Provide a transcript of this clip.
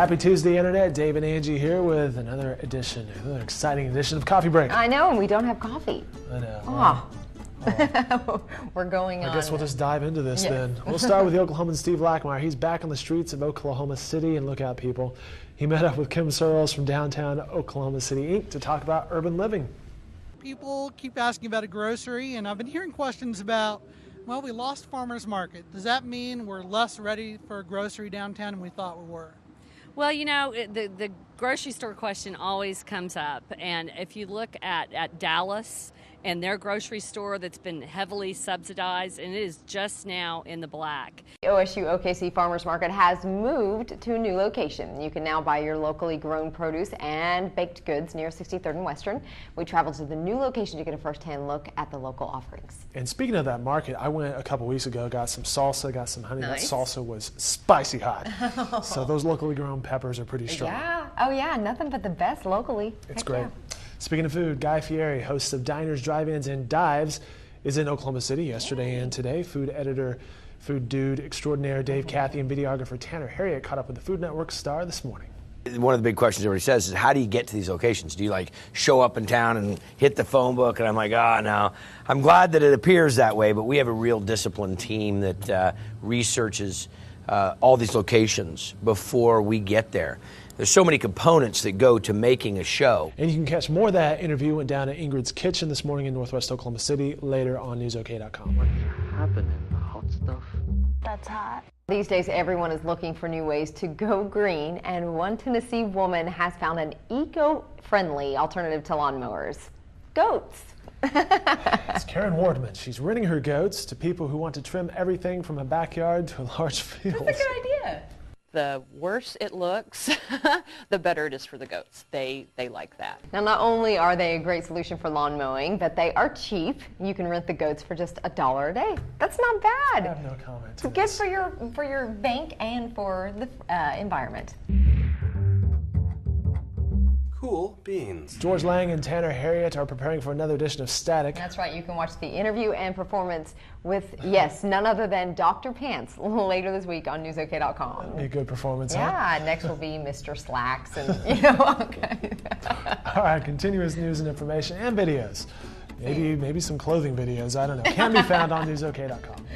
Happy Tuesday, Internet. Dave and Angie here with another exciting edition of Coffee Break. I know, and we don't have coffee. I know. We're going on. I guess we'll just dive into this then. We'll start with the Oklahoman Steve Lackmeyer. He's back on the streets of Oklahoma City, and look out, people. He met up with Kim Searles from downtown Oklahoma City, Inc. to talk about urban living. People keep asking about a grocery, and I've been hearing questions about, well, we lost farmers market. Does that mean we're less ready for a grocery downtown than we thought we were? Well, you know, the grocery store question always comes up, and if you look at Dallas and their grocery store that's been heavily subsidized, and it is just now in the black. OSU OKC Farmers Market has moved to a new location. You can now buy your locally grown produce and baked goods near 63rd and Western. We traveled to the new location to get a first-hand look at the local offerings. And speaking of that market, I went a couple weeks ago, got some salsa, got some honey. Nice. That salsa was spicy hot. So those locally grown peppers are pretty strong. Yeah. Oh, yeah. Nothing but the best locally. It's Heck great. yeah. Speaking of food, Guy Fieri, host of Diners, Drive-Ins, and Dives, is in Oklahoma City yesterday and today. Food editor, food dude extraordinaire Dave Cathy, and videographer Tanner Harriet caught up with the Food Network star this morning. One of the big questions everybody says is, how do you get to these locations? Do you like show up in town and hit the phone book? And I'm like, no. I'm glad that it appears that way, but we have a real disciplined team that researches all these locations before we get there. There's so many components that go to making a show. And you can catch more of that interview. Went down at Ingrid's Kitchen this morning in Northwest Oklahoma City, later on NewsOK.com. What's happening? Hot stuff? That's hot. These days, everyone is looking for new ways to go green, and one Tennessee woman has found an eco-friendly alternative to lawnmowers: goats. It's Karen Wardman. She's renting her goats to people who want to trim everything from a backyard to a large field. That's a good idea. The worse it looks, the better it is for the goats. They like that. Now, not only are they a great solution for lawn mowing, but they are cheap. You can rent the goats for just $1 a day. That's not bad. I have no comment to It's good this. for your bank and for the environment. Cool beans. George Lang and Tanner Harriet are preparing for another edition of Static. That's right. You can watch the interview and performance with, yes, none other than Dr. Pants later this week on NewsOK.com. Be a good performance, Yeah, huh? next will be Mr. Slacks and, okay. All right, continuous news and information and videos. Maybe some clothing videos, I don't know. Can be found on NewsOK.com.